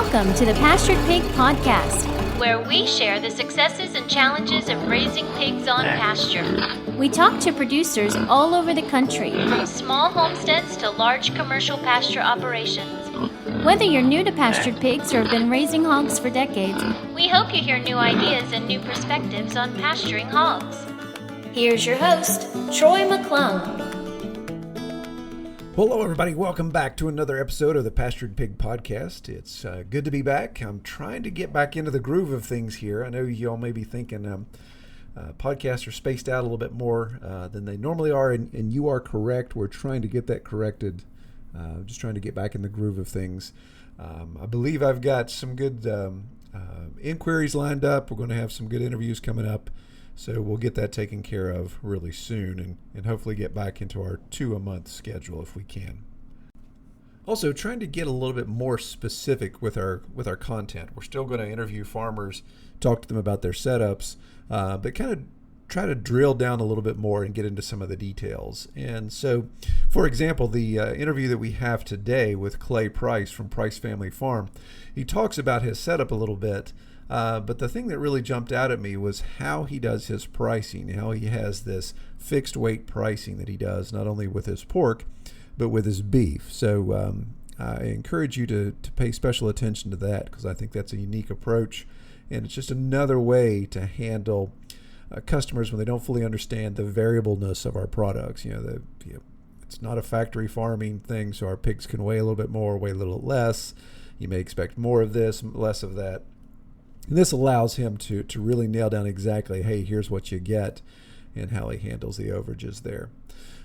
Welcome to the Pastured Pig Podcast, where we share the successes and challenges of raising pigs on pasture. We talk to producers all over the country, from small homesteads to large commercial pasture operations. Whether you're new to pastured pigs or have been raising hogs for decades, we hope you hear new ideas and new perspectives on pasturing hogs. Here's your host, Troy McClung. Hello, everybody. Welcome back to another episode of the Pastured Pig Podcast. It's good to be back. I'm trying to get back into the groove of things here. I know you all may be thinking podcasts are spaced out a little bit more than they normally are, and you are correct. We're trying to get that corrected. Just trying to get back in the groove of things. I believe I've got some good inquiries lined up. We're going to have some good interviews coming up. So we'll get that taken care of really soon and hopefully get back into our 2-a-month schedule if we can. Also, trying to get a little bit more specific with our content. We're still going to interview farmers, talk to them about their setups, but kind of try to drill down a little bit more and get into some of the details. And so, for example, the interview that we have today with Clay Price from Price Family Farm, he talks about his setup a little bit. But the thing that really jumped out at me was how he does his pricing, how he has this fixed weight pricing that he does, not only with his pork, but with his beef. So I encourage you to pay special attention to that, because I think that's a unique approach. And it's just another way to handle customers when they don't fully understand the variableness of our products. It's not a factory farming thing, so our pigs can weigh a little bit more, weigh a little less. You may expect more of this, less of that. And this allows him to really nail down exactly, hey, here's what you get, and how he handles the overages there.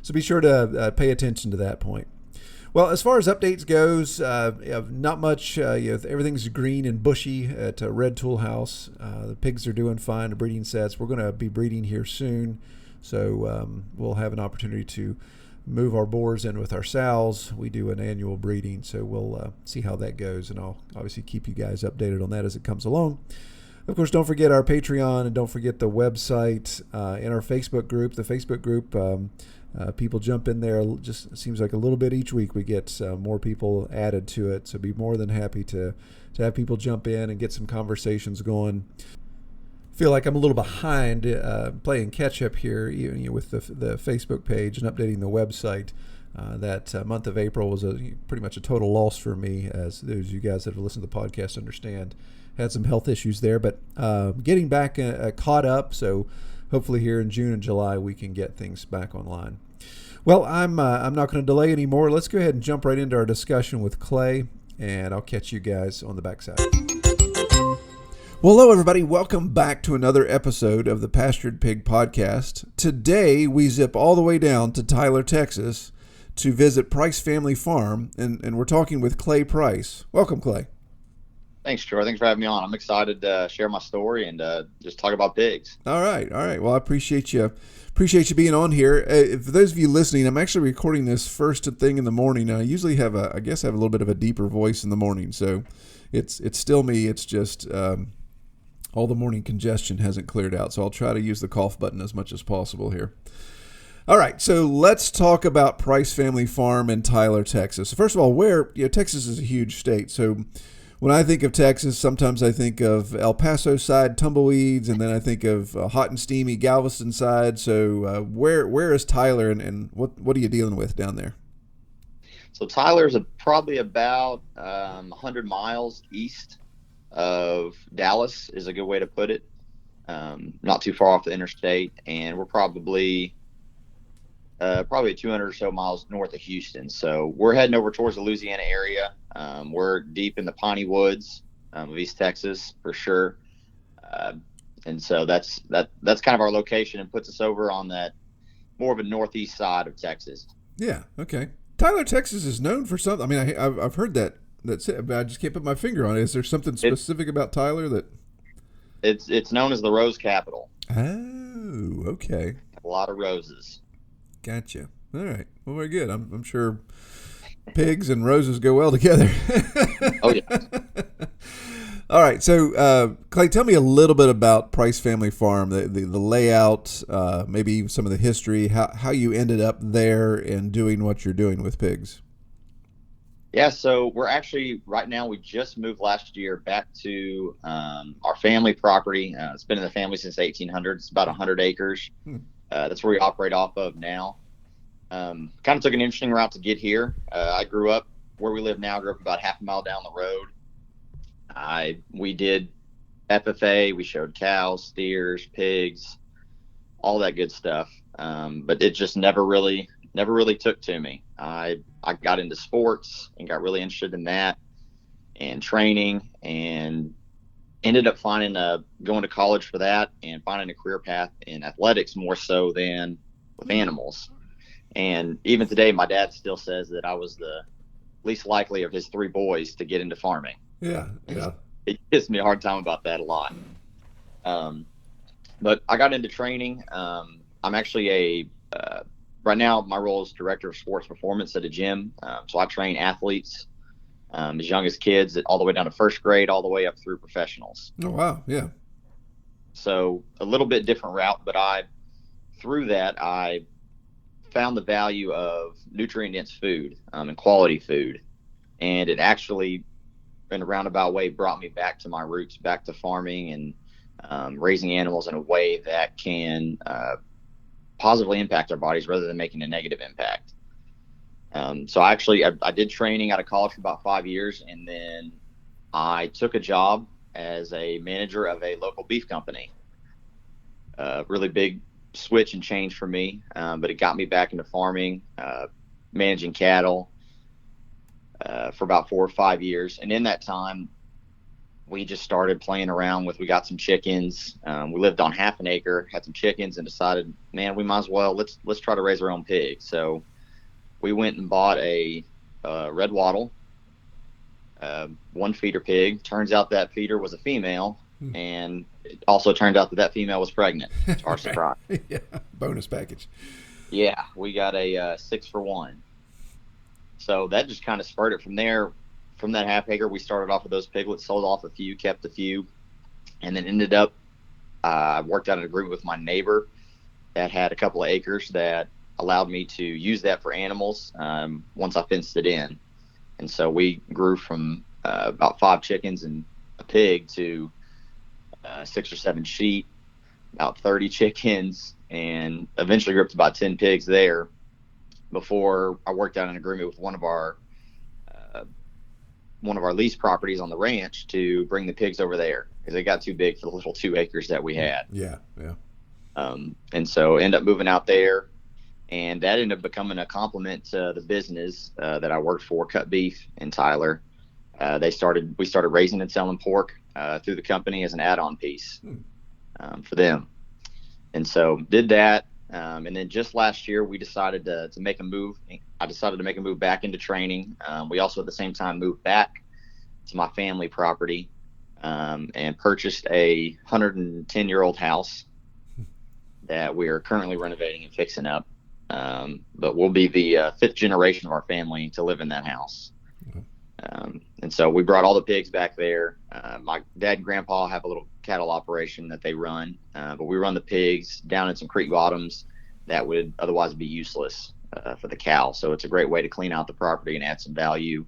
So be sure to pay attention to that point. Well, as far as updates goes, not much. Everything's green and bushy at Red Tool House. The pigs are doing fine. The breeding sets. We're going to be breeding here soon, so we'll have an opportunity to move our boars in with our sows. We do an annual breeding, so we'll see how that goes, and I'll obviously keep you guys updated on that as it comes along. Of course, don't forget our Patreon, and don't forget the website and our Facebook group. The Facebook group, people jump in there. Just seems like a little bit each week we get more people added to it, so be more than happy to have people jump in and get some conversations going. Feel like I'm a little behind playing catch up here with the Facebook page and updating the website. That month of April was pretty much a total loss for me, as those of you guys that have listened to the podcast understand. Had some health issues there, but getting back caught up, so hopefully here in June and July we can get things back online. Well, I'm not going to delay anymore. Let's go ahead and jump right into our discussion with Clay, and I'll catch you guys on the backside. Well, hello, everybody. Welcome back to another episode of the Pastured Pig Podcast. Today, we zip all the way down to Tyler, Texas, to visit Price Family Farm, and we're talking with Clay Price. Welcome, Clay. Thanks, Troy. Thanks for having me on. I'm excited to share my story and just talk about pigs. All right. Well, I appreciate you being on here. For those of you listening, I'm actually recording this first thing in the morning. I usually have a little bit of a deeper voice in the morning, so it's still me. It's just all the morning congestion hasn't cleared out, so I'll try to use the cough button as much as possible here. All right, so let's talk about Price Family Farm in Tyler, Texas. First of all, Texas is a huge state, so when I think of Texas, sometimes I think of El Paso side tumbleweeds, and then I think of hot and steamy Galveston side. So where is Tyler, and what are you dealing with down there? So Tyler's probably about 100 miles east of Dallas is a good way to put it. Not too far off the interstate, and we're probably 200 or so miles north of Houston. So we're heading over towards the Louisiana area. We're deep in the piney woods of East Texas for sure. And so that's kind of our location, and puts us over on that more of a northeast side of Texas. Yeah. Okay. Tyler, Texas is known for something. I mean, I've heard that. That's it, but I just can't put my finger on it. Is there something specific about Tyler that? It's known as the Rose Capital. Oh, okay. A lot of roses. Gotcha. All right. Well, very good. I'm sure pigs and roses go well together. Oh yeah. All right. So, Clay, tell me a little bit about Price Family Farm, the layout, maybe some of the history, how you ended up there and doing what you're doing with pigs. Yeah, so we're actually right now. We just moved last year back to our family property. It's been in the family since 1800. It's about 100 acres. Hmm. That's where we operate off of now. Kind of took an interesting route to get here. I grew up where we live now. Grew up about half a mile down the road. We did FFA. We showed cows, steers, pigs, all that good stuff. But it just never really took to me. I got into sports and got really interested in that and training, and ended up going to college for that and finding a career path in athletics more so than with animals. And even today, my dad still says that I was the least likely of his three boys to get into farming. Yeah. It gives me a hard time about that a lot. But I got into training. I'm actually right now my role is director of sports performance at a gym. So I train athletes as young as kids, all the way down to first grade, all the way up through professionals. Oh, wow. Yeah. So a little bit different route, but through that, I found the value of nutrient-dense food and quality food. And it actually, in a roundabout way, brought me back to my roots, back to farming and raising animals in a way that can positively impact our bodies rather than making a negative impact. So I did training out of college for about 5 years, and then I took a job as a manager of a local beef company. Really big switch and change for me, but it got me back into farming, managing cattle for about 4 or 5 years. And in that time, we just started playing around we got some chickens. We lived on half an acre, had some chickens, and decided, man, we might as well, let's try to raise our own pig. So we went and bought a red wattle, one feeder pig. Turns out that feeder was a female, and it also turned out that female was pregnant, to our surprise. Yeah, bonus package. Yeah, we got a 6-for-1. So that just kind of spurred it from there. From that half acre, we started off with those piglets, sold off a few, kept a few, and then ended up worked out an agreement with my neighbor that had a couple of acres that allowed me to use that for animals once I fenced it in. And so we grew from about 5 chickens and a pig to 6 or 7 sheep, about 30 chickens, and eventually grew up to about 10 pigs there before I worked out an agreement with one of our lease properties on the ranch to bring the pigs over there because they got too big for the little 2 acres that we had. Yeah. And so end up moving out there, and that ended up becoming a complement to the business that I worked for, Cut Beef in Tyler. We started raising and selling pork through the company as an add-on piece for them. And so did that. And then just last year, we decided to make a move. I decided to make a move back into training. We also at the same time moved back to my family property and purchased a 110-year-old house that we are currently renovating and fixing up. But we'll be the 5th generation of our family to live in that house. And so we brought all the pigs back there. My dad and grandpa have a little cattle operation that they run, but we run the pigs down in some creek bottoms that would otherwise be useless for the cow. So it's a great way to clean out the property and add some value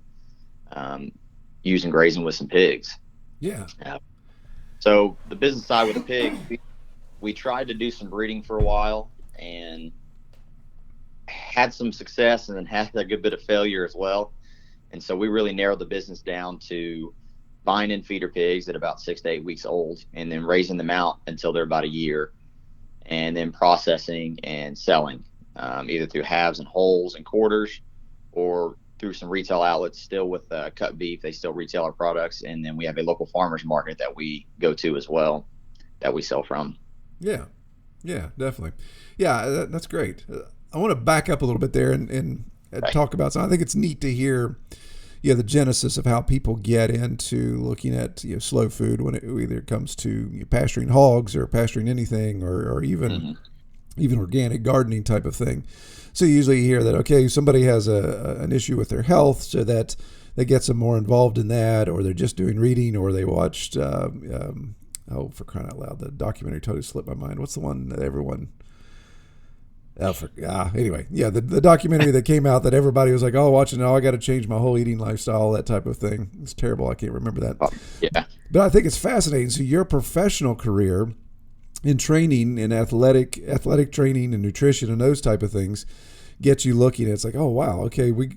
using grazing with some pigs. Yeah. So the business side with the pig, we tried to do some breeding for a while and had some success, and then had a good bit of failure as well. And so we really narrowed the business down to buying in feeder pigs at about 6 to 8 weeks old, and then raising them out until they're about a year, and then processing and selling, either through halves and wholes and quarters, or through some retail outlets. Still with Cut Beef, they still retail our products, and then we have a local farmers market that we go to as well, that we sell from. Yeah, definitely. Yeah, that's great. I want to back up a little bit there and talk about something. I think it's neat to hear, the genesis of how people get into looking at slow food when it either comes to pasturing hogs or pasturing anything, or even organic gardening type of thing. So you usually hear that somebody has an issue with their health, so that they get some more involved in that, or they're just doing reading, or they watched for crying out loud, the documentary totally slipped my mind. What's the one that everyone Anyway, yeah, the documentary that came out that everybody was like, oh, watching it, oh, I got to change my whole eating lifestyle, that type of thing. It's terrible. I can't remember that. Yeah. But I think it's fascinating. So your professional career in training, in athletic training and nutrition and those type of things, gets you looking at, it's like, oh wow, okay, we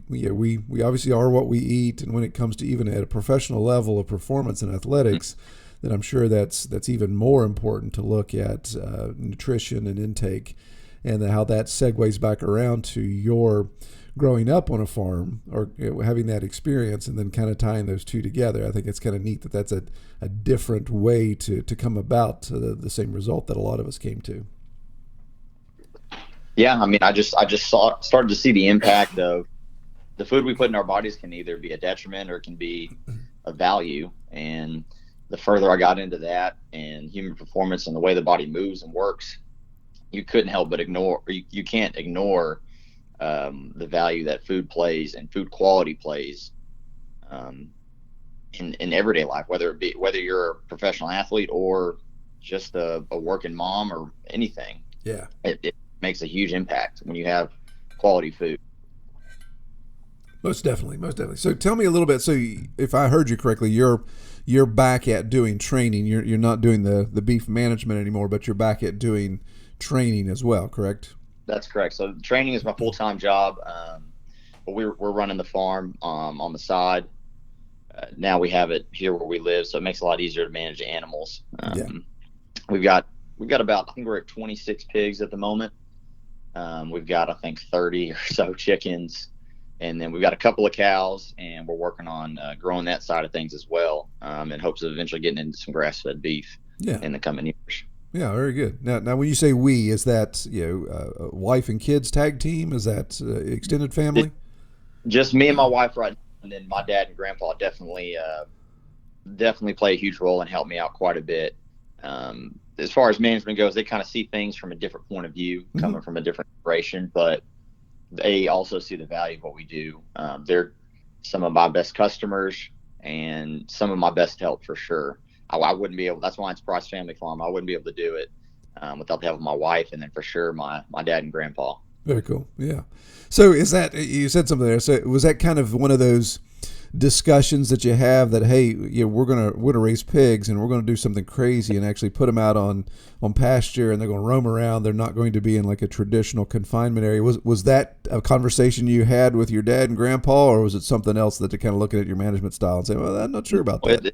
obviously are what we eat, and when it comes to even at a professional level of performance in athletics, then I'm sure that's even more important to look at nutrition and intake, and how that segues back around to your growing up on a farm, or having that experience, and then kind of tying those two together. I think it's kind of neat that that's a different way to come about the same result that a lot of us came to. Yeah, I mean, I just started to see the impact of the food we put in our bodies can either be a detriment or it can be a value. And the further I got into that and human performance and the way the body moves and works, you couldn't help but ignore. You can't ignore the value that food plays and food quality plays in everyday life, whether you're a professional athlete or just a working mom or anything. Yeah, it makes a huge impact when you have quality food. Most definitely. So tell me a little bit. So if I heard you correctly, you're back at doing training. You're not doing the beef management anymore, but you're back at doing training as well, correct? That's correct. So training is my full-time job, but we're running the farm on the side. Now we have it here where we live, so it makes it a lot easier to manage the animals. We've got about, I think we're at 26 pigs at the moment. We've got, I think, 30 or so chickens, and then we've got a couple of cows, and we're working on growing that side of things as well, in hopes of eventually getting into some grass-fed beef in the coming years. Yeah, very good. Now, when you say we, is that wife and kids tag team? Is that extended family? Just me and my wife right now, and then my dad and grandpa definitely play a huge role and help me out quite a bit. As far as management goes, they kind of see things from a different point of view, coming from a different generation, but they also see the value of what we do. They're some of my best customers and some of my best help for sure. I wouldn't be able, that's why it's Price Family Farm. I wouldn't be able to do it without the help of my wife, and then for sure my dad and grandpa. Very cool. Yeah. So is that, you said something there. So was that kind of one of those discussions that you have that, hey, we're gonna raise pigs and we're gonna do something crazy and actually put them out on pasture, and they're gonna roam around. They're not going to be in like a traditional confinement area. Was that a conversation you had with your dad and grandpa, or was it something else that they're kind of looking at your management style and saying, well, I'm not sure about that?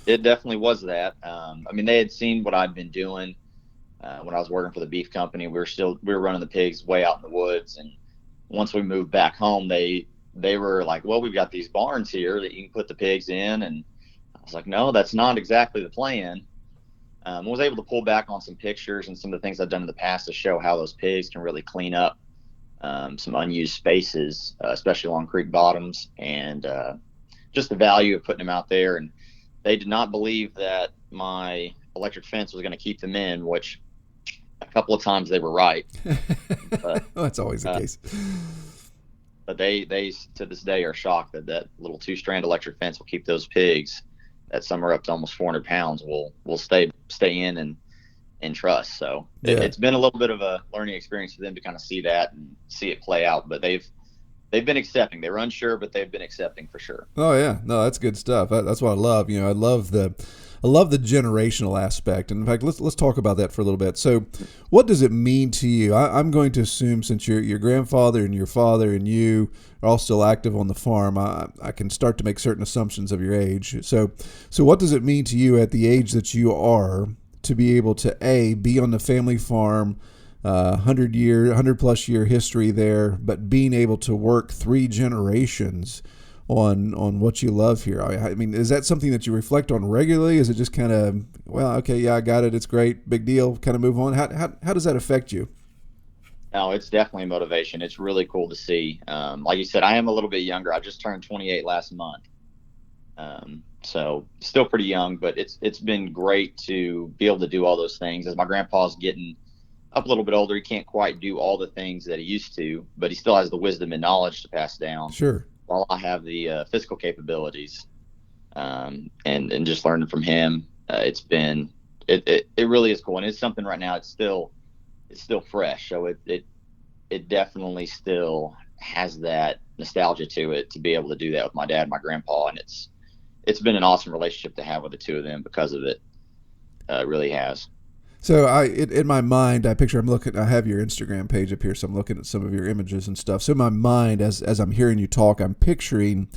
It definitely was that. I mean, they had seen what I'd been doing when I was working for the beef company. We were running the pigs way out in the woods, and once we moved back home, they were like, well, we've got these barns here that you can put the pigs in. And I was like, no, that's not exactly the plan. I was able to pull back on some pictures and some of the things I've done in the past to show how those pigs can really clean up some unused spaces, especially along creek bottoms, and just the value of putting them out there. And they did not believe that my electric fence was going to keep them in, which a couple of times they were right. Well, that's always the case. But they to this day are shocked that little 2-strand electric fence will keep those pigs that some are up to almost 400 pounds will stay in and trust. So it's been a little bit of a learning experience for them to kind of see that and see it play out. But they've been accepting. They were unsure, but they've been accepting for sure. Oh yeah, no, that's good stuff. That's what I love. I love the generational aspect. And in fact, let's talk about that for a little bit. So what does it mean to you? I'm going to assume, since your grandfather and your father and you are all still active on the farm, I can start to make certain assumptions of your age. So what does it mean to you at the age that you are to be able to be on the family farm, 100 plus year history there, but being able to work 3 generations on what you love here? I mean, is that something that you reflect on regularly? Is it just kind of, well, okay, yeah, I got it, it's great, big deal, kind of move on? How does that affect you? No, it's definitely motivation. It's really cool to see. Like you said, I am a little bit younger. I just turned 28 last month. So still pretty young, but it's been great to be able to do all those things. As my grandpa's getting up a little bit older, he can't quite do all the things that he used to, but he still has the wisdom and knowledge to pass down. Sure. While I have the physical capabilities, and just learning from him, it's been it really is cool, and it's something right now. It's still fresh, so it definitely still has that nostalgia to it to be able to do that with my dad and my grandpa, and it's been an awesome relationship to have with the two of them because of it. It really has. So in my mind, I have your Instagram page up here, so I'm looking at some of your images and stuff. So in my mind, as I'm hearing you talk, I'm picturing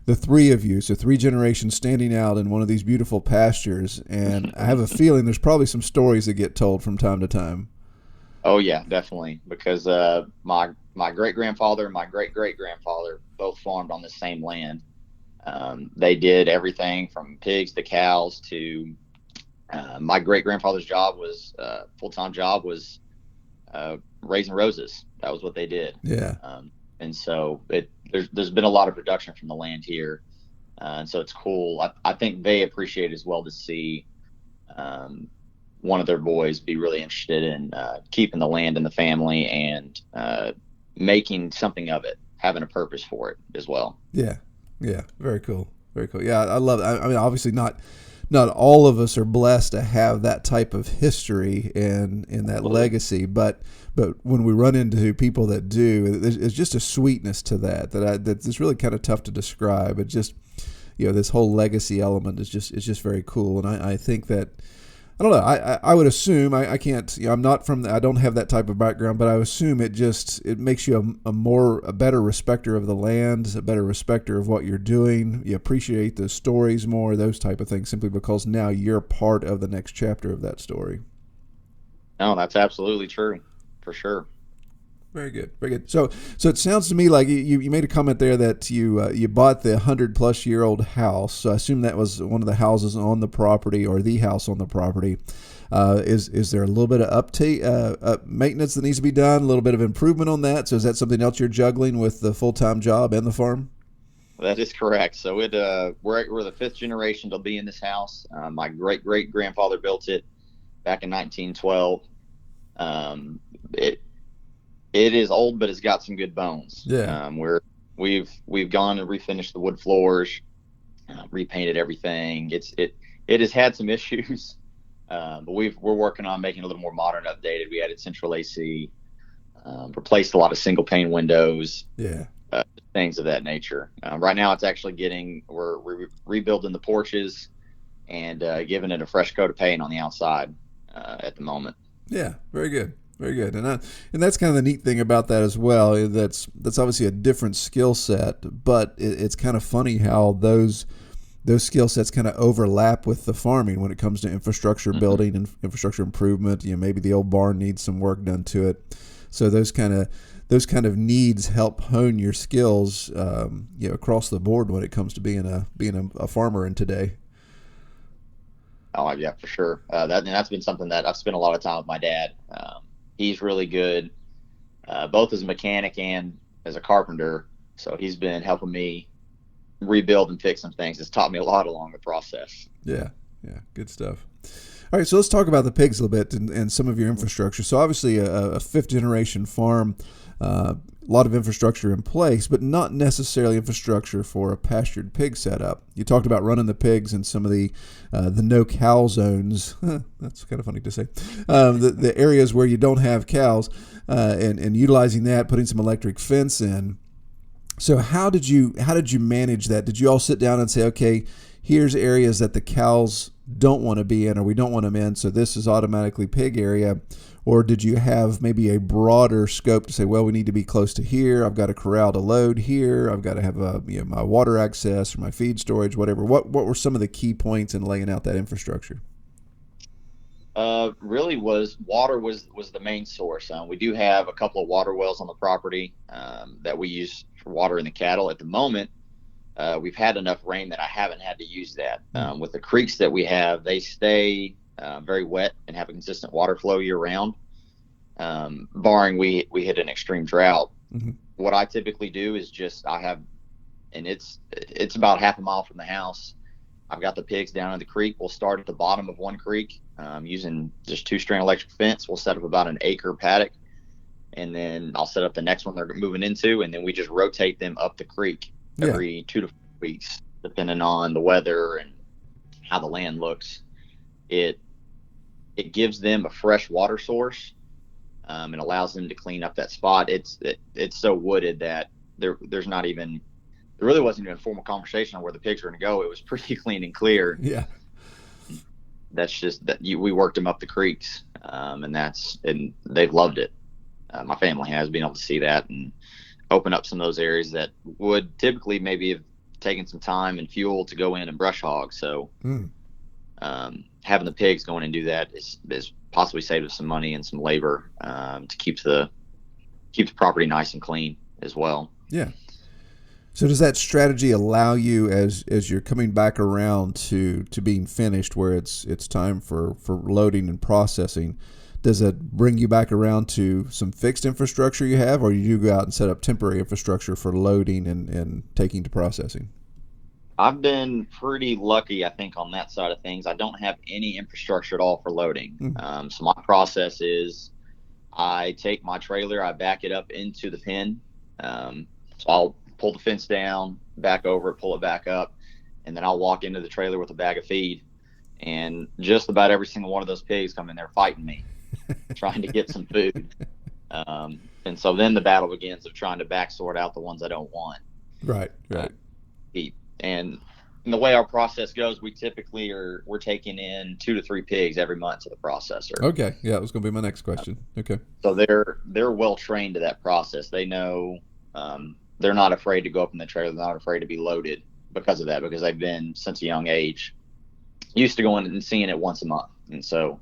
the three of you, so three generations standing out in one of these beautiful pastures, and I have a feeling there's probably some stories that get told from time to time. Oh yeah, definitely, because my great grandfather and my great great grandfather both farmed on the same land. They did everything from pigs to cows to my great grandfather's job was full-time job was raising roses. That was what they did. Yeah. And so there's been a lot of production from the land here, and so it's cool. I think they appreciate as well to see one of their boys be really interested in keeping the land in the family and making something of it, having a purpose for it as well. Yeah. Very cool. Very cool. Yeah, I love it. I mean, obviously not all of us are blessed to have that type of history and that legacy, but when we run into people that do, there's just a sweetness to that's really kind of tough to describe. It just, this whole legacy element is just very cool, and I think that, I don't know, I would assume, I can't, I'm not I don't have that type of background, but I assume it makes you a better respecter of the land, a better respecter of what you're doing. You appreciate the stories more, those type of things, simply because now you're part of the next chapter of that story. No, that's absolutely true, for sure. Very good, very good. So it sounds to me like you made a comment there that you bought the 100-plus-year-old house. So I assume that was one of the houses on the property, or the house on the property. Is there a little bit of maintenance that needs to be done? A little bit of improvement on that? So is that something else you're juggling with the full-time job and the farm? That is correct. So we're the fifth generation to be in this house. My great great grandfather built it back in 1912. It is old, but it's got some good bones. Yeah. We've gone and refinished the wood floors, repainted everything. It has had some issues, but we're working on making it a little more modern, updated. We added central AC, replaced a lot of single pane windows. Yeah. Things of that nature. Right now, it's actually we're rebuilding the porches and giving it a fresh coat of paint on the outside at the moment. Yeah. Very good. Very good, and that's kind of the neat thing about that as well. That's obviously a different skill set, but it's kind of funny how those skill sets kind of overlap with the farming when it comes to infrastructure building and infrastructure improvement. Maybe the old barn needs some work done to it, so those kind of needs help hone your skills, across the board when it comes to being a farmer in today. Oh yeah, for sure. That's been something that I've spent a lot of time with my dad. He's really good, both as a mechanic and as a carpenter. So he's been helping me rebuild and fix some things. It's taught me a lot along the process. Yeah, good stuff. All right, so let's talk about the pigs a little bit and some of your infrastructure. So obviously a fifth generation farm, a lot of infrastructure in place, but not necessarily infrastructure for a pastured pig setup. You talked about running the pigs in some of the no-cow zones. That's kind of funny to say. The areas where you don't have cows, and utilizing that, putting some electric fence in. So how did you manage that? Did you all sit down and say, okay, here's areas that the cows don't want to be in, or we don't want them in, so this is automatically pig area? Or did you have maybe a broader scope to say, well, we need to be close to here, I've got a corral to load here, I've got to have my water access or my feed storage, whatever. What were some of the key points in laying out that infrastructure? Really water was the main source. We do have a couple of water wells on the property that we use for watering the cattle. At the moment, we've had enough rain that I haven't had to use that. With the creeks that we have, they stay very wet and have a consistent water flow year round, barring we hit an extreme drought. Mm-hmm. What I typically do is it's about half a mile from the house. I've got the pigs down in the creek. We'll start at the bottom of one creek using just 2-strand electric fence. We'll set up about an acre paddock, and then I'll set up the next one they're moving into, and then we just rotate them up the creek every 2 to 4 weeks, depending on the weather and how the land looks. It gives them a fresh water source, and allows them to clean up that spot. It's so wooded that there really wasn't even a formal conversation on where the pigs were going to go. It was pretty clean and clear. Yeah. That's just that we worked them up the creeks, and they've loved it. My family has been able to see that and open up some of those areas that would typically maybe have taken some time and fuel to go in and brush hog. So having the pigs go in and do that is possibly saved us some money and some labor to keep the property nice and clean as well. Yeah. So does that strategy allow you, as you're coming back around to being finished, where it's time for loading and processing, does it bring you back around to some fixed infrastructure you have, or you go out and set up temporary infrastructure for loading and taking to processing? I've been pretty lucky, I think, on that side of things. I don't have any infrastructure at all for loading. So my process is I take my trailer, I back it up into the pen. So I'll pull the fence down, back over it, pull it back up, and then I'll walk into the trailer with a bag of feed. And just about every single one of those pigs come in there fighting me, trying to get some food. And so then the battle begins of trying to back sort out the ones I don't want. Right. Eat. And the way our process goes, we typically we're taking in 2 to 3 pigs every month to the processor. Okay. Yeah, that was going to be my next question. Okay. So they're well trained to that process. They know they're not afraid to go up in the trailer. They're not afraid to be loaded because of that, because they've been, since a young age, used to going and seeing it once a month. And so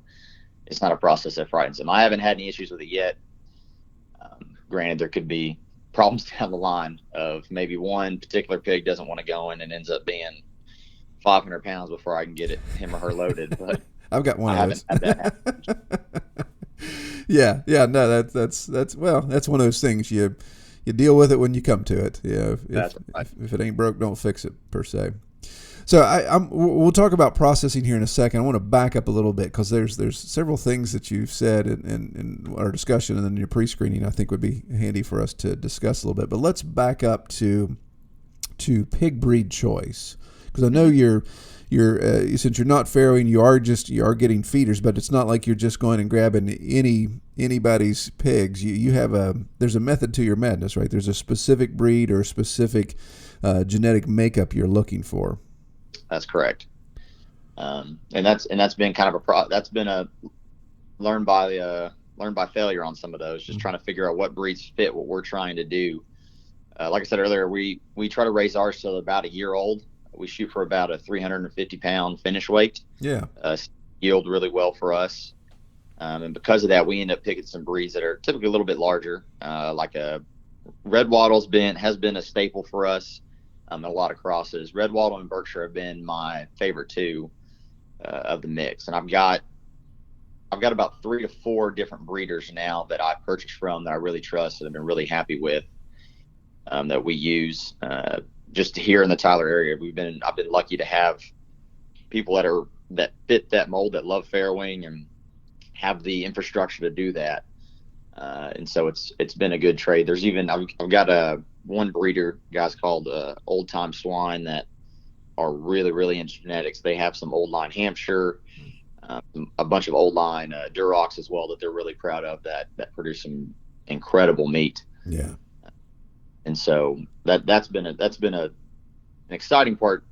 it's not a process that frightens them. I haven't had any issues with it yet. Granted, there could be problems down the line of maybe one particular pig doesn't want to go in and ends up being 500 pounds before I can get him or her loaded. But I've got one I of those. haven't had that happen. Yeah. No, that's one of those things you deal with it when you come to it. Yeah. If it ain't broke, don't fix it, per se. So we'll talk about processing here in a second. I want to back up a little bit because there's several things that you've said in our discussion and then your pre-screening I think would be handy for us to discuss a little bit. But let's back up to pig breed choice, because I know you're since you're not farrowing, you are getting feeders, but it's not like you're just going and grabbing anybody's pigs. There's a method to your madness, right? There's a specific breed or a specific genetic makeup you're looking for. That's correct. And that's been kind of that's been a learned by failure on some of those, just trying to figure out what breeds fit what we're trying to do. Like I said earlier, we try to raise ours till about a year old. We shoot for about a 350 pound finish weight. Yeah. Yield really well for us. And because of that, we end up picking some breeds that are typically a little bit larger. Like a red wattle has been a staple for us. A lot of crosses. Red wattle and Berkshire have been my favorite two of the mix. And I've got about 3 to 4 different breeders now that I purchased from that I really trust and have been really happy with, that we use. Just here in the Tyler area, I've been lucky to have people that fit that mold, that love farrowing and have the infrastructure to do that. And so it's been a good trade. There's even I've got one breeder, guys called Old Time Swine, that are really, really into genetics. They have some old line Hampshire, a bunch of old line Durocs as well that they're really proud of that produce some incredible meat. Yeah. And so that's been an exciting part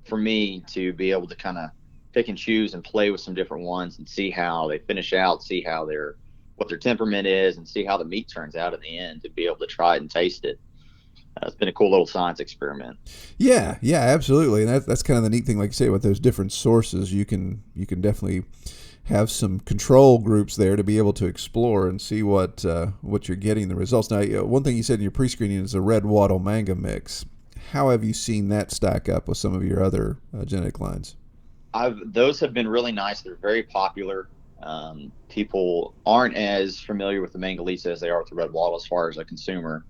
for me, to be able to kind of pick and choose and play with some different ones and see how they finish out, see how what their temperament is, and see how the meat turns out in the end, to be able to try it and taste it. It's been a cool little science experiment. Yeah, absolutely. And that's kind of the neat thing, like you say, with those different sources, you can definitely have some control groups there to be able to explore and see what you're getting the results. Now, one thing you said in your pre-screening is a red wattle manga mix. How have you seen that stack up with some of your other genetic lines? Those have been really nice. They're very popular. People aren't as familiar with the Mangalitsa as they are with the red wattle as far as a consumer.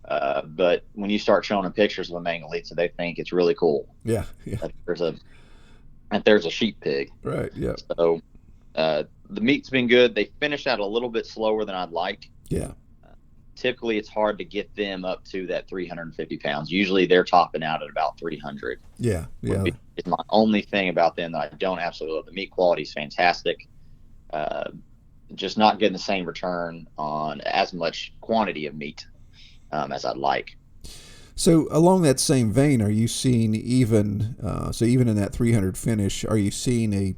But when you start showing them pictures of a Mangalitsa, they think it's really cool. Yeah. That there's a sheep pig. Right. Yeah. So the meat's been good. They finish out a little bit slower than I'd like. Yeah. Typically, it's hard to get them up to that 350 pounds. Usually, they're topping out at about 300. Yeah. It's my only thing about them that I don't absolutely love. The meat quality is fantastic. just not getting the same return on as much quantity of meat as I'd like. So along that same vein, are you seeing even even in that 300 finish, are you seeing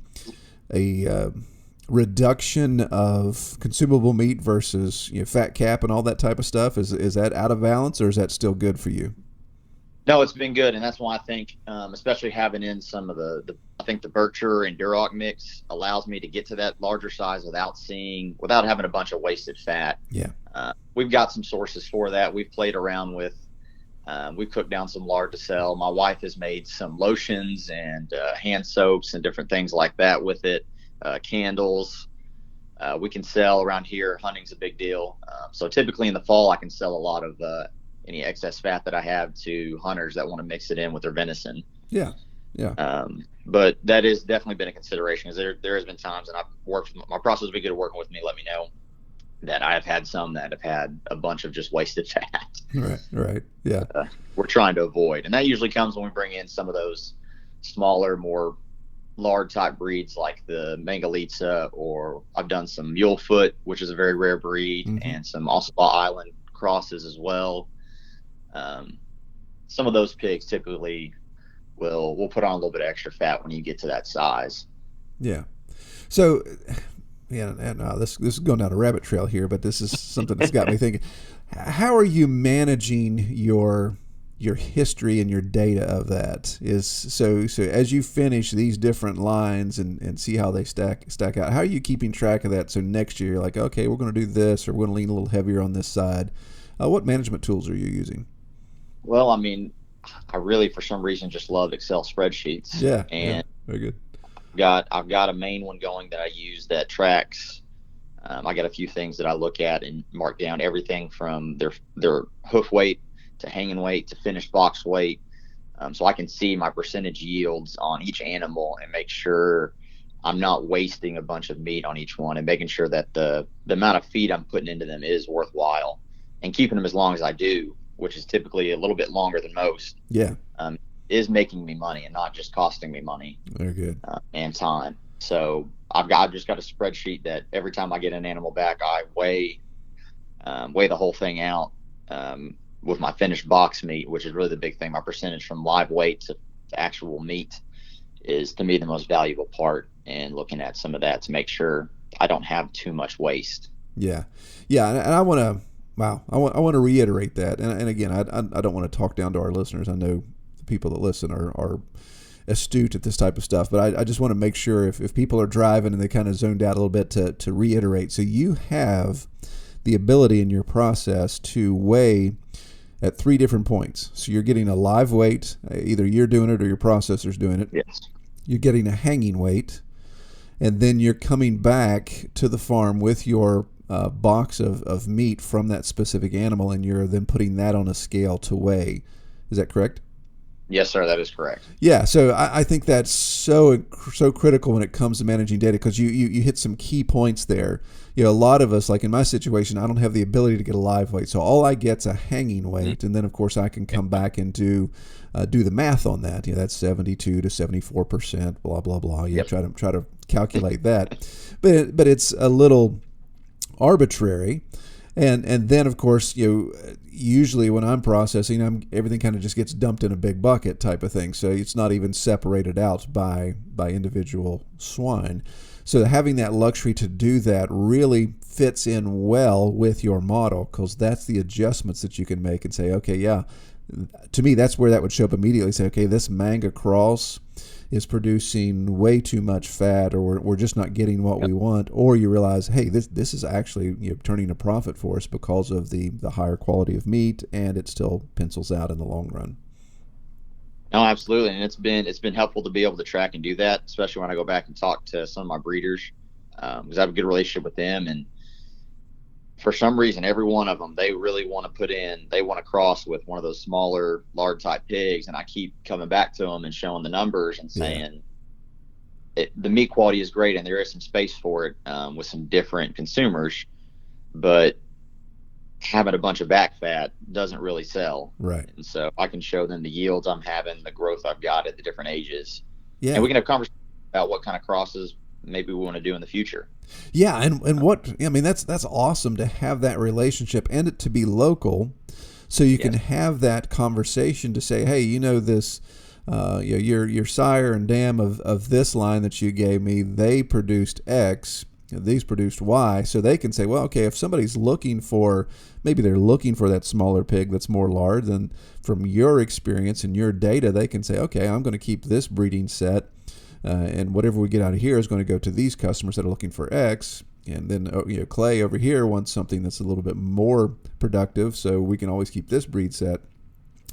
a reduction of consumable meat versus fat cap and all that type of stuff? Is that out of balance, or is that still good for you? No, it's been good, and that's why I think, especially having in some of I think the Berkshire and Duroc mix allows me to get to that larger size without having a bunch of wasted fat. Yeah, we've got some sources for that. We've played around with. We've cooked down some lard to sell. My wife has made some lotions and hand soaps and different things like that with it. Candles. We can sell around here. Hunting's a big deal. So typically in the fall, I can sell a lot of any excess fat that I have to hunters that want to mix it in with their venison. Yeah. But that has definitely been a consideration, because there has been times, and I've worked. My process will be good at working with me. Let me know that I have had some that have had a bunch of just wasted fat. Right. Yeah. We're trying to avoid, and that usually comes when we bring in some of those smaller, more lard type breeds like the Mangalitsa, or I've done some Mulefoot, which is a very rare breed, and some Ossabaw Island crosses as well. Some of those pigs typically will put on a little bit of extra fat when you get to that size. Yeah. So, and this is going down a rabbit trail here, but this is something that's got me thinking. How are you managing your history and your data of that? So as you finish these different lines and see how they stack out, how are you keeping track of that? So next year you're like, okay, we're going to do this, or we're going to lean a little heavier on this side. What management tools are you using? Well, I mean, I really, for some reason, just love Excel spreadsheets. Yeah. Very good. I've got a main one going that I use that tracks. I got a few things that I look at and mark down everything from their hoof weight to hanging weight to finished box weight. So I can see my percentage yields on each animal and make sure I'm not wasting a bunch of meat on each one, and making sure that the amount of feed I'm putting into them is worthwhile, and keeping them as long as I do, which is typically a little bit longer than most. Yeah. Is making me money and not just costing me money. Very good. And time. So I've just got a spreadsheet that every time I get an animal back, I weigh the whole thing out with my finished box meat, which is really the big thing. My percentage from live weight to actual meat is, to me, the most valuable part, and looking at some of that to make sure I don't have too much waste. Yeah. And I want to. Wow, I want to reiterate that, and again, I don't want to talk down to our listeners. I know the people that listen are astute at this type of stuff, but I just want to make sure if people are driving and they kind of zoned out a little bit to reiterate. So you have the ability in your process to weigh at 3 different points. So you're getting a live weight, either you're doing it or your processor's doing it. Yes. You're getting a hanging weight, and then you're coming back to the farm with your box of meat from that specific animal, and you're then putting that on a scale to weigh. Is that correct? Yes, sir, that is correct. Yeah, so I think that's so critical when it comes to managing data, because you hit some key points there. A lot of us, like in my situation, I don't have the ability to get a live weight, so all I get's a hanging weight, and then of course I can come back and do the math on that. That's 72 to 74%, blah blah blah. You try to calculate that, but it's a little arbitrary, and then of course usually when I'm processing, everything kind of just gets dumped in a big bucket type of thing, so it's not even separated out by individual swine. So having that luxury to do that really fits in well with your model, because that's the adjustments that you can make and say, okay, yeah, to me that's where that would show up immediately. Say, okay, this manga cross is producing way too much fat, or we're just not getting what we want, or you realize, hey, this is actually turning a profit for us because of the higher quality of meat, and it still pencils out in the long run. No, absolutely, and it's been helpful to be able to track and do that, especially when I go back and talk to some of my breeders, because I have a good relationship with them, and for some reason, every one of them, they really want to cross with one of those smaller lard type pigs. And I keep coming back to them and showing the numbers and saying the meat quality is great, and there is some space for it with some different consumers, but having a bunch of back fat doesn't really sell. Right. And so I can show them the yields I'm having, the growth I've got at the different ages. Yeah. And we can have conversations about what kind of crosses maybe we want to do in the future. Yeah, and what I mean, that's awesome to have that relationship and it to be local, so you can have that conversation to say, hey, this, your sire and dam of this line that you gave me, they produced X, these produced Y, so they can say, well, okay, if somebody's maybe they're looking for that smaller pig that's more lard, then from your experience and your data, they can say, okay, I'm going to keep this breeding set. And whatever we get out of here is going to go to these customers that are looking for X. And then, Clay over here wants something that's a little bit more productive, so we can always keep this breed set.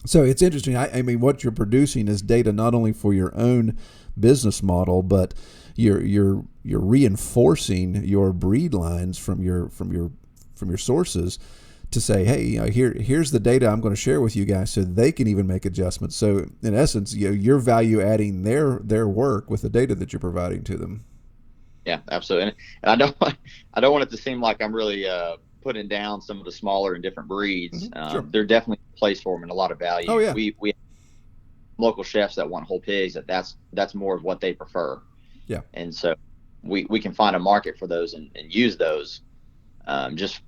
So it's interesting. I mean, what you're producing is data not only for your own business model, but you're reinforcing your breed lines from your sources to say, hey, here's the data I'm going to share with you guys, so they can even make adjustments. So in essence, you're value adding their work with the data that you're providing to them. Yeah, absolutely. And I don't want it to seem like I'm really putting down some of the smaller and different breeds. Mm-hmm. Sure. They're definitely a place for them and a lot of value. Oh yeah. We have local chefs that want whole pigs. That's more of what they prefer. Yeah. And so we can find a market for those and use those. Just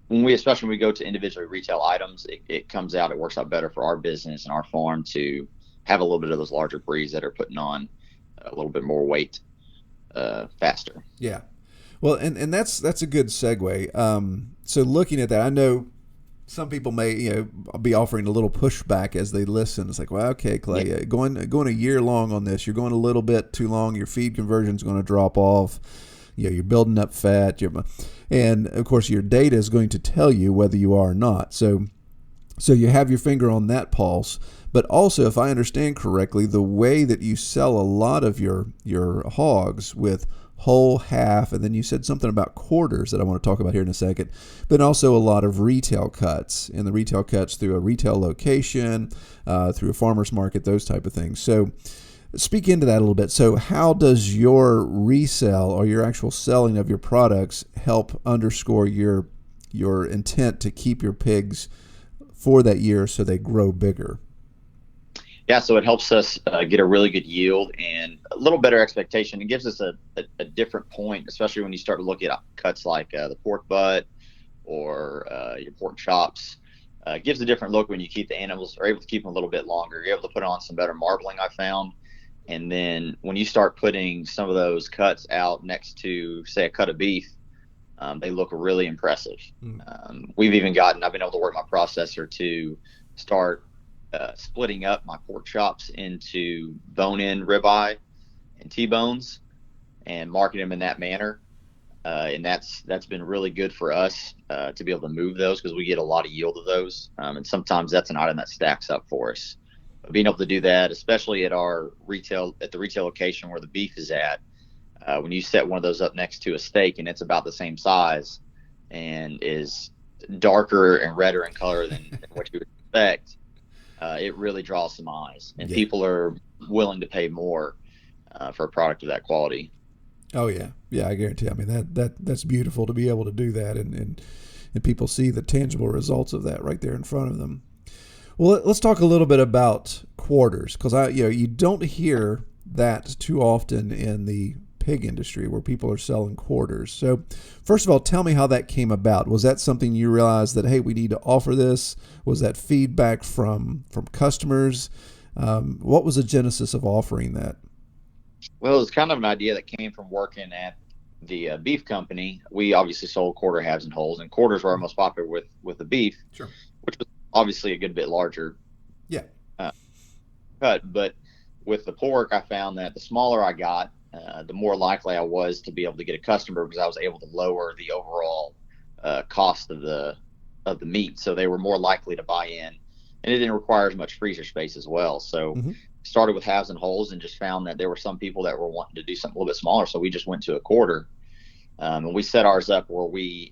especially when we go to individually retail items, it comes out, it works out better for our business and our farm to have a little bit of those larger breeds that are putting on a little bit more weight faster. Yeah. Well, and that's a good segue. So looking at that, I know some people may be offering a little pushback as they listen. It's like, well, okay, Clay, going a year long on this, you're going a little bit too long. Your feed conversion is going to drop off. You're building up fat. And of course, your data is going to tell you whether you are or not. So you have your finger on that pulse. But also, if I understand correctly, the way that you sell a lot of your hogs with whole, half, and then you said something about quarters that I want to talk about here in a second, but also a lot of retail cuts, and the retail cuts through a retail location, through a farmer's market, those type of things. So speak into that a little bit. So how does your resell or your actual selling of your products help underscore your intent to keep your pigs for that year so they grow bigger? Yeah, so it helps us get a really good yield and a little better expectation. It gives us a different point, especially when you start to look at cuts like the pork butt or your pork chops. It gives a different look when you keep the animals, are able to keep them a little bit longer. You're able to put on some better marbling, I found. And then when you start putting some of those cuts out next to, say, a cut of beef, they look really impressive. I've been able to work my processor to start splitting up my pork chops into bone-in ribeye and T-bones and marketing them in that manner. And that's been really good for us to be able to move those because we get a lot of yield of those. And sometimes that's an item that stacks up for us. But being able to do that, especially at the retail location where the beef is at, when you set one of those up next to a steak and it's about the same size and is darker and redder in color than what you would expect, it really draws some eyes, and people are willing to pay more for a product of that quality. Oh yeah, I guarantee. I mean that's beautiful to be able to do that, and people see the tangible results of that right there in front of them. Well, let's talk a little bit about quarters, because you don't hear that too often in the pig industry where people are selling quarters. So first of all, tell me how that came about. Was that something you realized that, hey, we need to offer this? Was that feedback from customers? What was the genesis of offering that? Well, it was kind of an idea that came from working at the beef company. We obviously sold quarter, halves, and wholes, and quarters were our most popular with the beef, sure, which was obviously a good bit larger cut. But with the pork, I found that the smaller I got, the more likely I was to be able to get a customer because I was able to lower the overall cost of the meat. So they were more likely to buy in, and it didn't require as much freezer space as well. So started with halves and wholes and just found that there were some people that were wanting to do something a little bit smaller. So we just went to a quarter, and we set ours up where we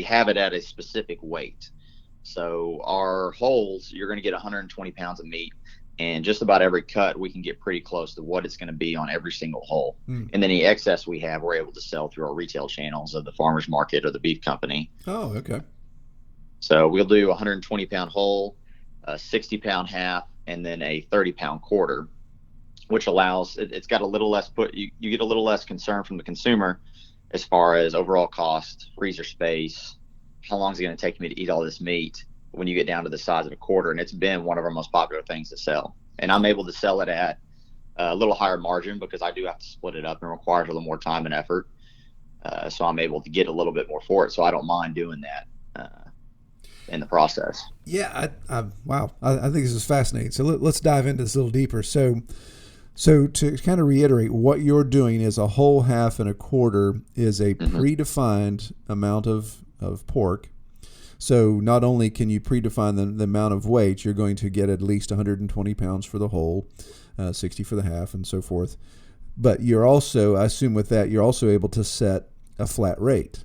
have it at a specific weight. So our wholes, you're going to get 120 pounds of meat. And just about every cut, we can get pretty close to what it's going to be on every single hole. And then any excess we have, we're able to sell through our retail channels of the farmer's market or the beef company. Oh, okay. So we'll do a 120-pound whole, a 60-pound half, and then a 30-pound quarter. which allows it's got a little less you get a little less concern from the consumer as far as overall cost, freezer space, how long is it going to take me to eat all this meat when you get down to the size of a quarter. And it's been one of our most popular things to sell. And I'm able to sell it at a little higher margin because I do have to split it up and requires a little more time and effort. So I'm able to get a little bit more for it. So I don't mind doing that in the process. Yeah, wow. I think this is fascinating. So let's dive into this a little deeper. So to kind of reiterate, what you're doing is a whole, half, and a quarter is a predefined amount of pork. So not only can you predefine the amount of weight, you're going to get at least 120 pounds for the whole, 60 for the half, and so forth. But you're also, I assume with that, you're also able to set a flat rate.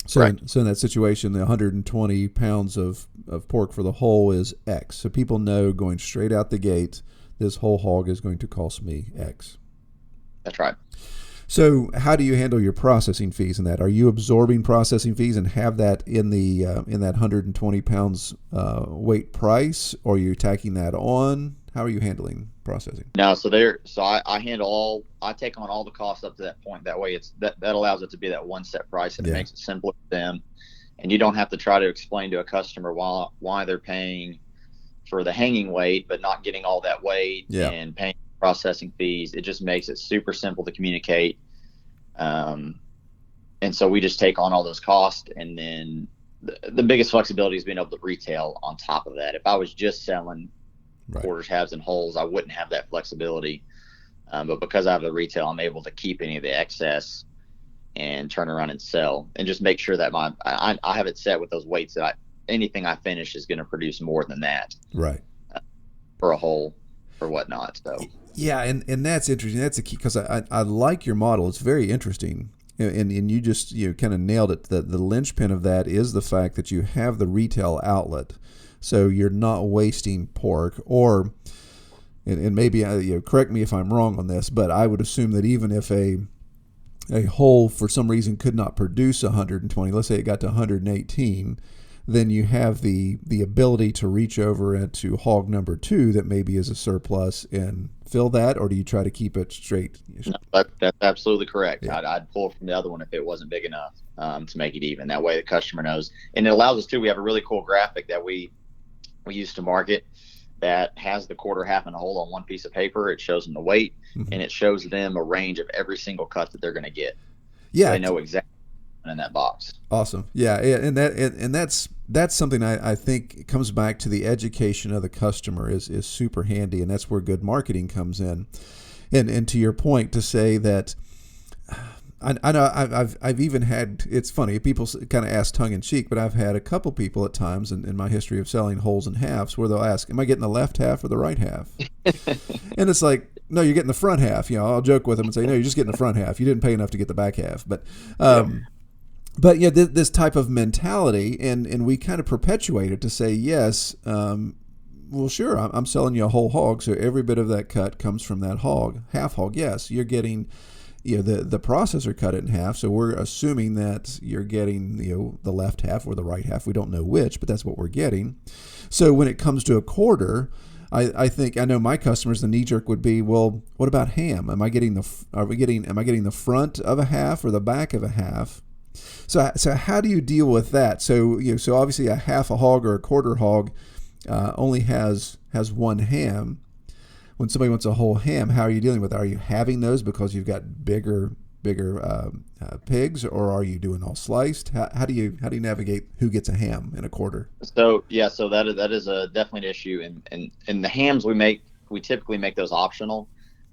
So, so in that situation, the 120 pounds of pork for the whole is X. So people know going straight out the gate, this whole hog is going to cost me X. That's right. So how do you handle your processing fees in that? Are you absorbing processing fees and have that in the in that 120 pounds weight price, or are you tacking that on? How are you handling processing? No, so I take on all the costs up to that point. That way that allows it to be that one set price, and it makes it simpler for them. And you don't have to try to explain to a customer why they're paying for the hanging weight, but not getting all that weight and paying processing fees. It just makes it super simple to communicate. And so we just take on all those costs, and then the biggest flexibility is being able to retail on top of that. If I was just selling quarters, halves, and wholes, I wouldn't have that flexibility. But because I have the retail, I'm able to keep any of the excess and turn around and sell, and just make sure that I have it set with those weights that anything I finish is going to produce more than that. Right. For a whole or whatnot. So. Yeah, and that's interesting. That's the key, because I like your model. It's very interesting, and you just kind of nailed it. The linchpin of that is the fact that you have the retail outlet, so you're not wasting pork. Or, and maybe correct me if I'm wrong on this, but I would assume that even if a whole for some reason could not produce 120, let's say it got to 118. Then you have the ability to reach over into hog number 2 that maybe is a surplus and fill that, or do you try to keep it straight? No, that's absolutely correct. Yeah. I'd pull from the other one if it wasn't big enough to make it even. That way the customer knows. And it allows us to, we have a really cool graphic that we use to market that has the quarter, half, and a whole on one piece of paper. It shows them the weight, and it shows them a range of every single cut that they're going to get. Yeah. So they know exactly in that box. Awesome. Yeah, and that's something I think comes back to the education of the customer is super handy, and that's where good marketing comes in. And to your point, to say that I know I've even had, it's funny, people kind of ask tongue in cheek, but I've had a couple people at times in my history of selling wholes and halves where they'll ask, am I getting the left half or the right half? And it's like, no, you're getting the front half. I'll joke with them and say, no, you're just getting the front half. You didn't pay enough to get the back half. But yeah, this type of mentality, and we kind of perpetuate it to say, yes, well, sure, I'm selling you a whole hog, so every bit of that cut comes from that hog. Half hog, yes, you're getting, the processor cut it in half, so we're assuming that you're getting, the left half or the right half. We don't know which, but that's what we're getting. So when it comes to a quarter, I think I know my customers, the knee jerk would be, well, what about ham? Am I getting the front of a half or the back of a half? So how do you deal with that? So so obviously a half a hog or a quarter hog only has one ham. When somebody wants a whole ham, how are you dealing with it? Are you having those because you've got bigger pigs, or are you doing all sliced? How do you navigate who gets a ham in a quarter? So that is definitely an issue, and the hams we typically make those optional,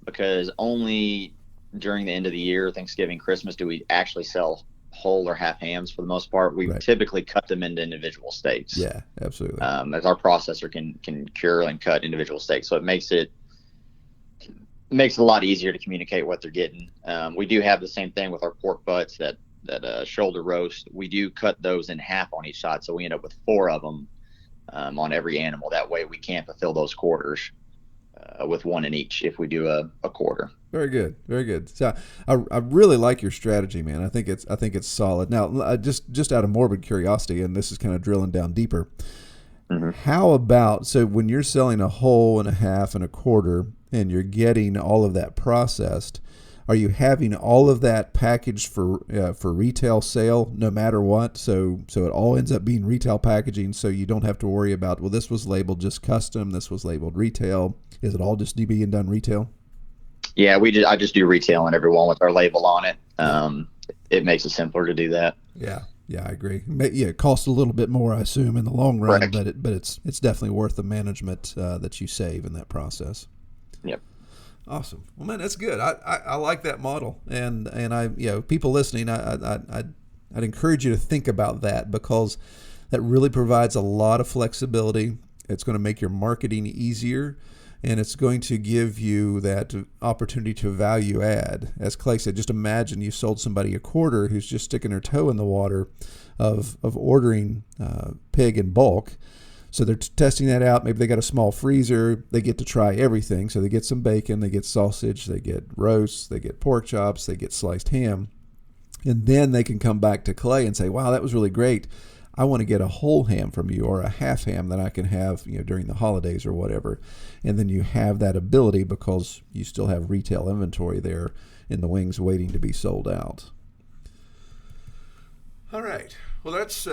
because only during the end of the year, Thanksgiving, Christmas, do we actually sell whole or half hams. For the most part, we typically cut them into individual steaks. Yeah, absolutely. As our processor can cure and cut individual steaks, so it makes it a lot easier to communicate what they're getting. We do have the same thing with our pork butts that shoulder roast. We do cut those in half on each side, so we end up with 4 of them on every animal. That way we can't fulfill those quarters with 1 in each if we do a quarter. Very good, very good. So I really like your strategy, man. I think it's solid. Now, just out of morbid curiosity, and this is kind of drilling down deeper. Mm-hmm. How about, so when you're selling a whole and a half and a quarter, and you're getting all of that processed, are you having all of that packaged for retail sale no matter what? So it all ends up being retail packaging, so you don't have to worry about, well, this was labeled just custom, this was labeled retail. Is it all just being done retail? Yeah, I just do retail on every one with our label on it. It makes it simpler to do that. Yeah, I agree. Yeah, it costs a little bit more, I assume, in the long run, Correct. but it's definitely worth the management that you save in that process. Yep. Awesome. Well, man, that's good. I like that model, and I people listening, I'd encourage you to think about that, because that really provides a lot of flexibility. It's going to make your marketing easier, and it's going to give you that opportunity to value add. As Clay said, just imagine you sold somebody a quarter who's just sticking their toe in the water of ordering pig in bulk. So they're testing that out. Maybe they got a small freezer. They get to try everything. So they get some bacon, they get sausage, they get roasts, they get pork chops, they get sliced ham. And then they can come back to Clay and say, wow, that was really great. I want to get a whole ham from you, or a half ham that I can have, during the holidays or whatever. And then you have that ability because you still have retail inventory there in the wings waiting to be sold out. All right. Well, that's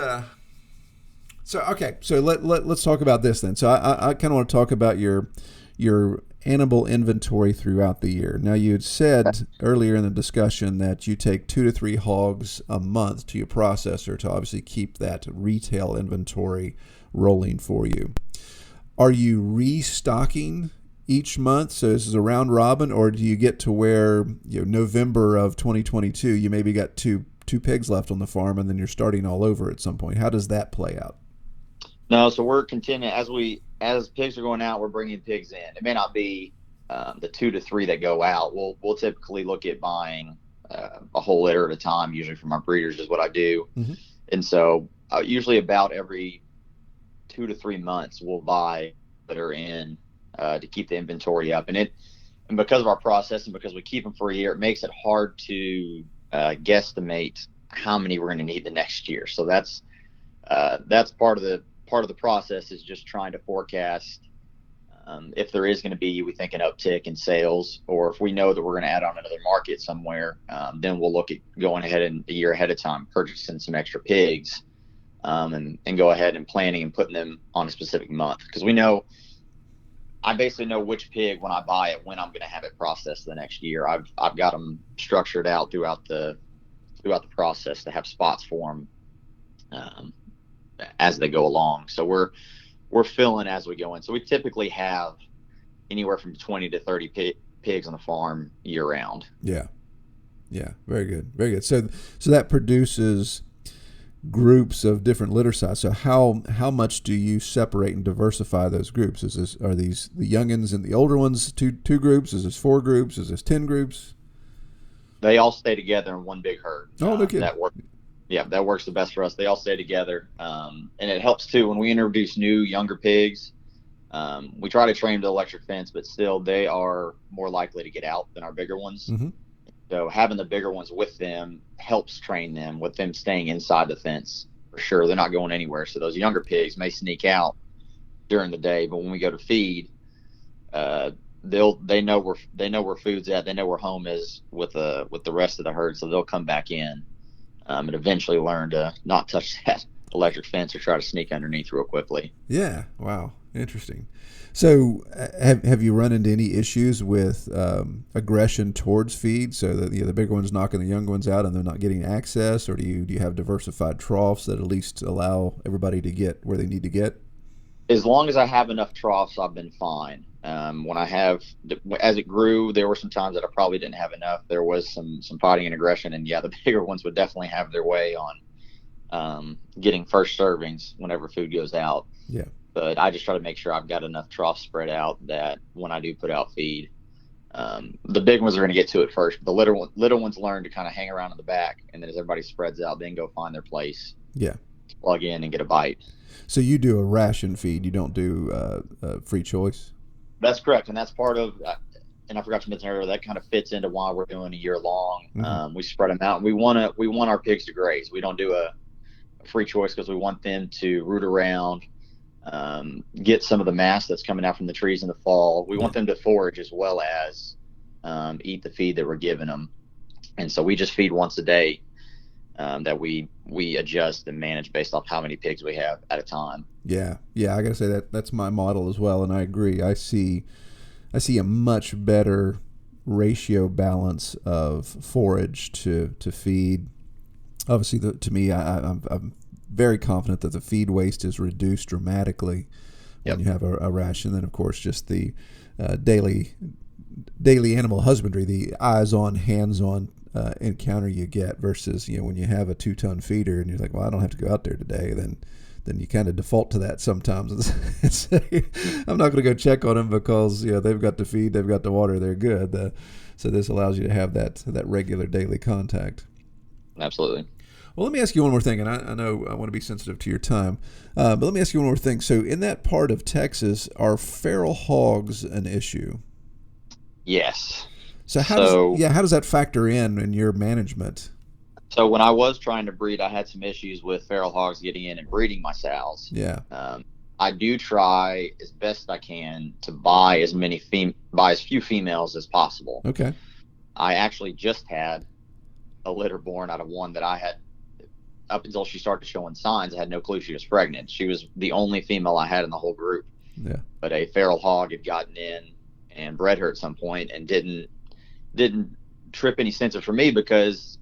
so okay. So let's talk about this then. So I kind of want to talk about your animal inventory throughout the year. Now, you had said earlier in the discussion that you take 2 to 3 hogs a month to your processor to obviously keep that retail inventory rolling for you. Are you restocking each month? So this is a round robin, or do you get to where November of 2022 you maybe got two pigs left on the farm and then you're starting all over at some point? How does that play out? No, so we're continuing as pigs are going out, we're bringing pigs in. It may not be the 2 to 3 that go out. We'll typically look at buying a whole litter at a time. Usually from our breeders is what I do, and so usually about every 2 to 3 months we'll buy litter in to keep the inventory up. And because of our process and because we keep them for a year, it makes it hard to guesstimate how many we're going to need the next year. So that's part of the process, is just trying to forecast if there is going to be, we think, an uptick in sales, or if we know that we're going to add on another market somewhere, then we'll look at going ahead and a year ahead of time purchasing some extra pigs, and go ahead and planning and putting them on a specific month, because I basically know which pig, when I buy it, when I'm going to have it processed the next year. I've got them structured out throughout the process to have spots for them as they go along. So we're filling as we go in. So we typically have anywhere from 20 to 30 pigs on the farm year round. Yeah. Very good. So that produces groups of different litter size. So how much do you separate and diversify those groups? Are these the youngins and the older ones two groups? Is this 4 groups? Is this 10 groups? They all stay together in one big herd. Oh, look at that works the best for us. They all stay together, and it helps too when we introduce new younger pigs. We try to train them to electric fence, but still they are more likely to get out than our bigger ones. So having the bigger ones with them helps train them, with them staying inside the fence for sure. They're not going anywhere. So those younger pigs may sneak out during the day, but when we go to feed, they know where food's at. They know where home is with the rest of the herd. So they'll come back in, and eventually learn to not touch that electric fence or try to sneak underneath real quickly. Yeah. Wow. Interesting. So have you run into any issues with aggression towards feed? So that the bigger ones knocking the younger ones out and they're not getting access, or do you have diversified troughs that at least allow everybody to get where they need to get? As long as I have enough troughs, I've been fine. As it grew, there were some times that I probably didn't have enough. There was some fighting and aggression, and the bigger ones would definitely have their way on getting first servings whenever food goes out. Yeah. But I just try to make sure I've got enough troughs spread out that when I do put out feed, the big ones are going to get to it first. But the little ones learn to kind of hang around in the back, and then as everybody spreads out, then go find their place. Yeah. Plug in and get a bite. So you do a ration feed. You don't do free choice? That's correct, and that's part of. And I forgot to mention earlier, that kind of fits into why we're doing a year long. We spread them out. We want our pigs to graze. We don't do a free choice because we want them to root around. get some of the mass that's coming out from the trees in the fall. We want them to forage as well as eat the feed that we're giving them. And so we just feed once a day, that we adjust and manage based off how many pigs we have at a time. Yeah, I gotta say that's my model as well, and I agree. I see a much better ratio balance of forage to feed. Obviously, to me, I'm very confident that the feed waste is reduced dramatically when you have a ration. Then, of course, just the daily animal husbandry, the eyes-on, hands-on encounter you get versus when you have a 2-ton feeder and you're like, well, I don't have to go out there today. Then you kind of default to that sometimes and say, I'm not going to go check on them because they've got the feed, they've got the water, they're good. So this allows you to have that regular daily contact. Absolutely. Well, let me ask you one more thing, and I know I want to be sensitive to your time, but let me ask you one more thing. So in that part of Texas, are feral hogs an issue? Yes. So how does that factor in your management? So when I was trying to breed, I had some issues with feral hogs getting in and breeding my sows. Yeah. I do try as best I can to buy as few females as possible. Okay. I actually just had a litter born out of one that I had, up until she started showing signs, I had no clue she was pregnant. She was the only female I had in the whole group. Yeah. But a feral hog had gotten in and bred her at some point and didn't trip any sensor for me because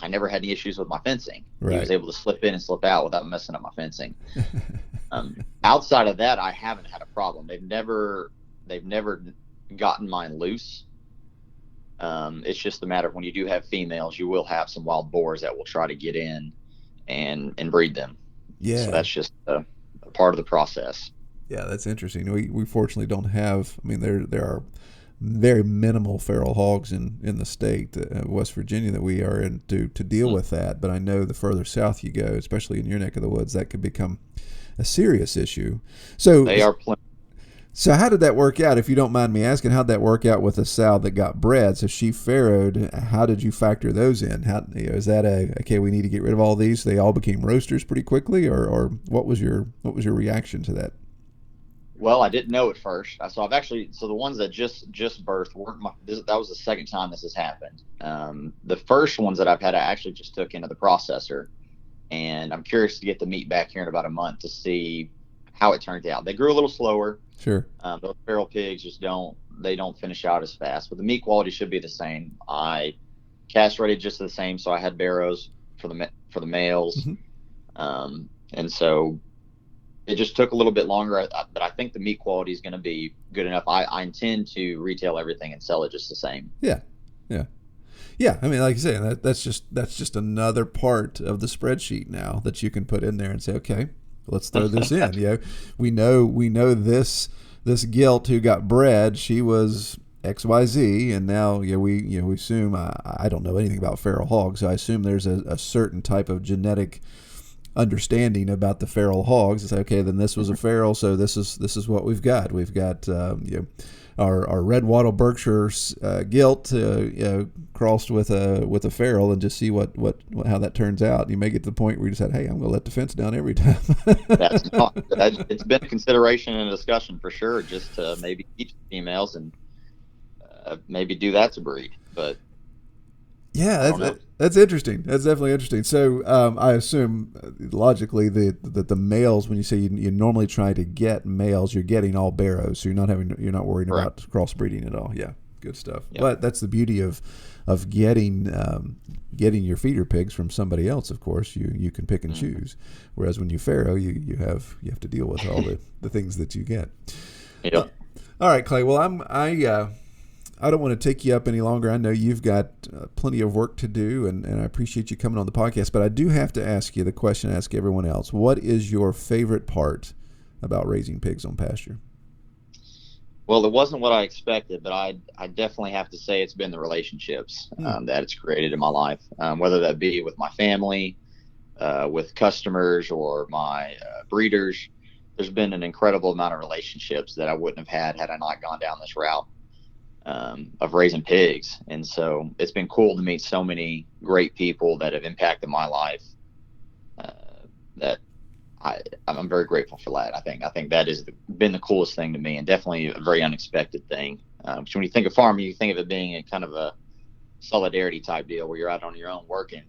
I never had any issues with my fencing. Right. He was able to slip in and slip out without messing up my fencing. Outside of that, I haven't had a problem. They've never gotten mine loose. It's just a matter of when you do have females, you will have some wild boars that will try to get in and breed them. Yeah. So that's just a part of the process. Yeah, that's interesting. We fortunately don't have. I mean, there are very minimal feral hogs in the state, West Virginia, that we are in to deal with that. But I know the further south you go, especially in your neck of the woods, that could become a serious issue. So they are plenty. So how did that work out? If you don't mind me asking, how did that work out with a sow that got bred? So she farrowed. How did you factor those in? How is that okay? We need to get rid of all these. So they all became roasters pretty quickly, or what was your reaction to that? Well, I didn't know at first. So the ones that just birthed weren't that was the second time this has happened. The first ones that I've had, I actually just took into the processor, and I'm curious to get the meat back here in about a month to see how it turned out. They grew a little slower. Sure. Those feral pigs just don't finish out as fast, but the meat quality should be the same. I castrated just the same, so I had barrows for the males, and so it just took a little bit longer, but I think the meat quality is going to be good enough. I intend to retail everything and sell it just the same. Yeah. I mean, like you say, that's just another part of the spreadsheet now that you can put in there and say, okay, let's throw this in. We know this gilt who got bred, she was XYZ, and now we assume, I don't know anything about feral hogs, so I assume there's a certain type of genetic understanding about the feral hogs. It's okay, then this was a feral, so this is what we've got. We've got our red wattle Berkshire gilt crossed with a feral, and just see how that turns out. You may get to the point where you decide, hey, I'm going to let the fence down every time. It's been a consideration and a discussion for sure, just to maybe keep females and maybe do that to breed. But yeah, that's interesting. That's definitely interesting. So I assume logically that the males, when you say you normally try to get males, you're getting all barrows, so you're not worried about crossbreeding at all. Yeah, good stuff. Yep. But that's the beauty of getting your feeder pigs from somebody else. Of course, you can pick and choose. Whereas when you farrow, you have to deal with all the things that you get. Yep. All right, Clay. Well, I don't want to take you up any longer. I know you've got plenty of work to do, and I appreciate you coming on the podcast. But I do have to ask you the question I ask everyone else. What is your favorite part about raising pigs on pasture? Well, it wasn't what I expected, but I definitely have to say it's been the relationships that it's created in my life, whether that be with my family, with customers, or my breeders. There's been an incredible amount of relationships that I wouldn't have had I not gone down this route of raising pigs. And so it's been cool to meet so many great people that have impacted my life, that I'm very grateful for that. I think that has been the coolest thing to me, and definitely a very unexpected thing. So when you think of farming, you think of it being a kind of a solidarity type deal where you're out on your own working,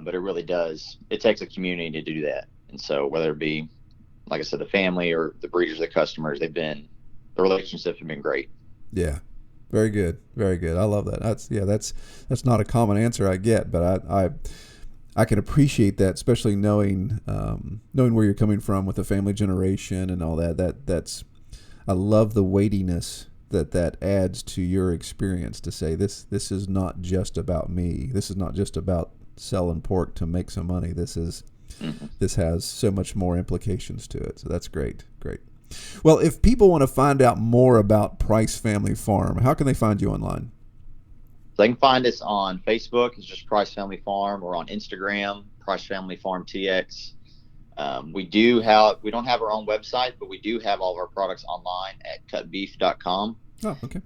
but it really does. It takes a community to do that, and so whether it be, like I said, the family or the breeders, the customers, the relationships have been great. Yeah. Very good. Very good. I love that. That's not a common answer I get, but I can appreciate that, especially knowing where you're coming from with the family generation and all that. That's I love the weightiness that adds to your experience to say this is not just about me. This is not just about selling pork to make some money. This has so much more implications to it. So that's great. Great. Well, if people want to find out more about Price Family Farm, how can they find you online? They can find us on Facebook. It's just Price Family Farm, or on Instagram, Price Family Farm TX. We don't have our own website, but we do have all of our products online at cutbeef.com. Oh, okay.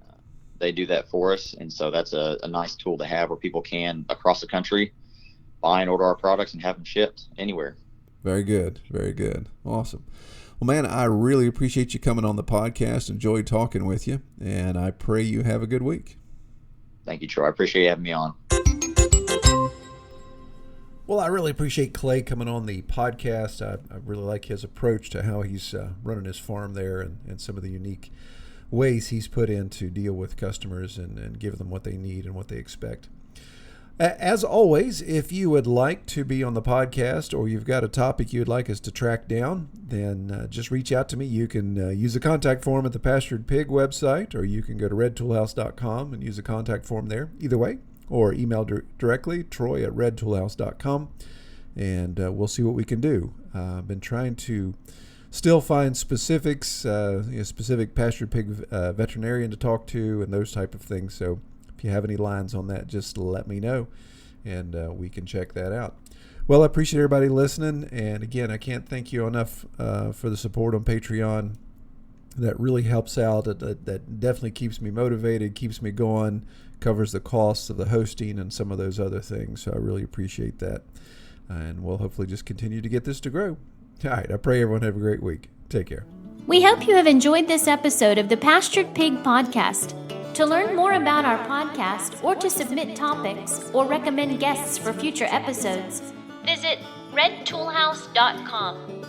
They do that for us. And so that's a nice tool to have where people can, across the country, buy and order our products and have them shipped anywhere. Very good. Very good. Awesome. Well, man, I really appreciate you coming on the podcast. Enjoyed talking with you, and I pray you have a good week. Thank you, Troy. I appreciate you having me on. Well, I really appreciate Clay coming on the podcast. I really like his approach to how he's running his farm there, and some of the unique ways he's put in to deal with customers and give them what they need and what they expect. As always, if you would like to be on the podcast, or you've got a topic you'd like us to track down, then just reach out to me. You can use the contact form at the Pastured Pig website, or you can go to redtoolhouse.com and use the contact form there. Either way, or email directly, troy@redtoolhouse.com, and we'll see what we can do. I've been trying to still find specifics, specific pastured pig veterinarian to talk to and those type of things. So if you have any lines on that, just let me know, and we can check that out. Well, I appreciate everybody listening, and again, I can't thank you enough for the support on Patreon. That really helps out. That definitely keeps me motivated, keeps me going, covers the costs of the hosting and some of those other things. So I really appreciate that, and we'll hopefully just continue to get this to grow. All right, I pray everyone have a great week. Take care. We hope you have enjoyed this episode of the Pastured Pig Podcast. To learn more about our podcast, or to submit topics or recommend guests for future episodes, visit redtoolhouse.com.